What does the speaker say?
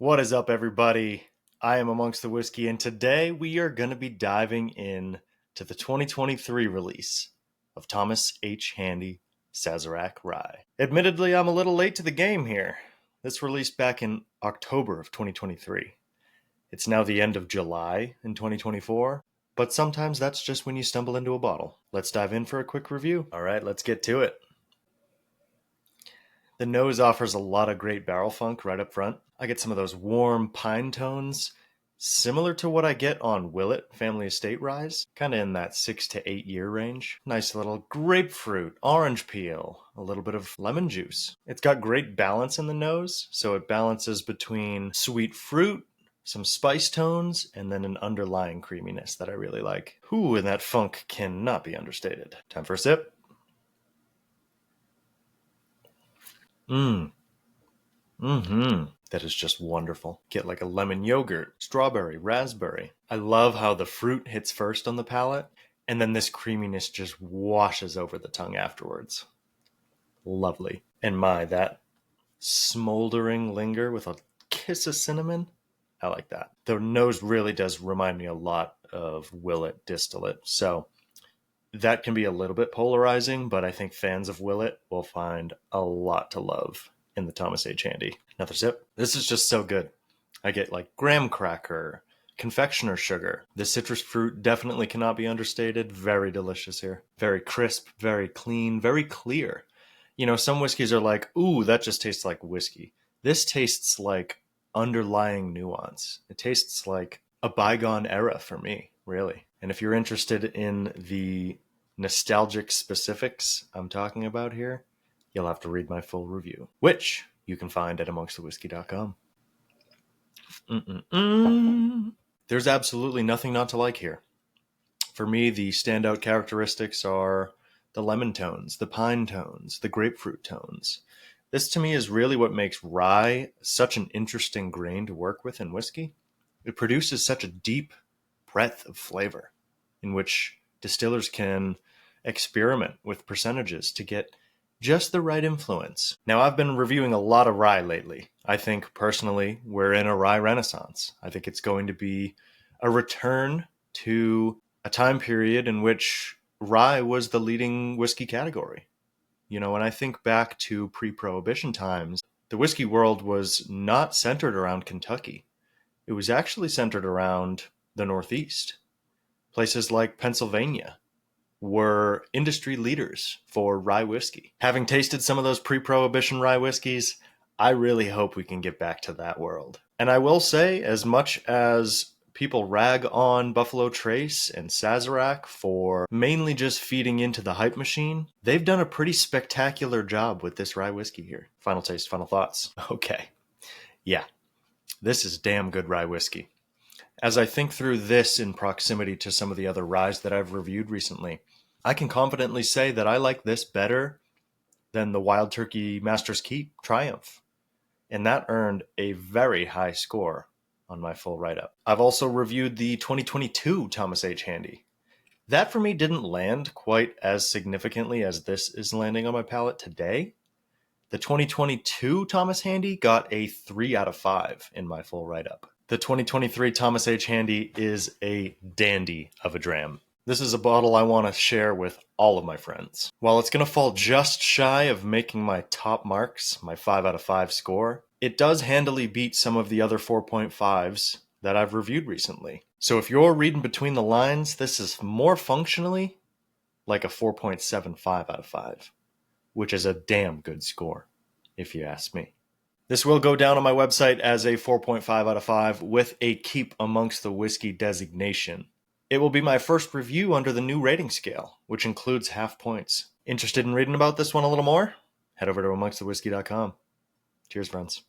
What is up, everybody? I am Amongst the Whiskey, and today we are going to be diving in to the 2023 release of Thomas H. Handy Sazerac Rye. Admittedly, I'm a little late to the game here. This released back in October of 2023. It's now the end of July in 2024, but sometimes that's just when you stumble into a bottle. Let's dive in for a quick review. All right, let's get to it. The nose offers a lot of great barrel funk right up front. I get some of those warm pine tones, similar to what I get on Willet Family Estate Ryes, kind of in that 6 to 8 year range. Nice little grapefruit, orange peel, a little bit of lemon juice. It's got great balance in the nose, so it balances between sweet fruit, some spice tones, and then an underlying creaminess that I really like. Ooh, and that funk cannot be understated. Time for a sip. That is just wonderful. Get like a lemon yogurt, strawberry, raspberry. I love how the fruit hits first on the palate, and then this creaminess just washes over the tongue afterwards. Lovely. And that smoldering linger with a kiss of cinnamon, I like that. The nose really does remind me a lot of Willet distillate, so that can be a little bit polarizing, but I think fans of Willet will find a lot to love in the Thomas H. Handy. Another sip. This is just so good. I get like graham cracker, confectioner sugar. The citrus fruit definitely cannot be understated. Very delicious here. Very crisp, very clean, very clear. You know, some whiskeys are like, ooh, that just tastes like whiskey. This tastes like underlying nuance. It tastes like a bygone era for me, really. And if you're interested in the nostalgic specifics I'm talking about here, you'll have to read my full review, which you can find at amongstthewhiskey.com. There's absolutely nothing not to like here. For me, the standout characteristics are the lemon tones, the pine tones, the grapefruit tones. This to me is really what makes rye such an interesting grain to work with in whiskey. It produces such a deep breadth of flavor in which distillers can experiment with percentages to get just the right influence. Now, I've been reviewing a lot of rye lately. I think personally we're in a rye renaissance. I think it's going to be a return to a time period in which rye was the leading whiskey category. You know, when I think back to pre-prohibition times, the whiskey world was not centered around Kentucky. It was actually centered around the Northeast. Places like Pennsylvania were industry leaders for rye whiskey. Having tasted some of those pre-prohibition rye whiskeys, I really hope we can get back to that world. And I will say, as much as people rag on Buffalo Trace and Sazerac for mainly just feeding into the hype machine, they've done a pretty spectacular job with this rye whiskey here. Final taste, final thoughts. Okay. Yeah, this is damn good rye whiskey. As I think through this in proximity to some of the other ryes that I've reviewed recently, I can confidently say that I like this better than the Wild Turkey Master's Keep Triumph. And that earned a very high score on my full write-up. I've also reviewed the 2022 Thomas H. Handy. That for me didn't land quite as significantly as this is landing on my palate today. The 2022 Thomas Handy got a 3 out of 5 in my full write-up. The 2023 Thomas H. Handy is a dandy of a dram. This is a bottle I want to share with all of my friends. While it's going to fall just shy of making my top marks, my 5 out of 5 score, it does handily beat some of the other 4.5s that I've reviewed recently. So if you're reading between the lines, this is more functionally like a 4.75 out of 5, which is a damn good score, if you ask me. This will go down on my website as a 4.5 out of 5 with a Keep Amongst the Whiskey designation. It will be my first review under the new rating scale, which includes half points. Interested in reading about this one a little more? Head over to amongstthewhiskey.com. Cheers, friends.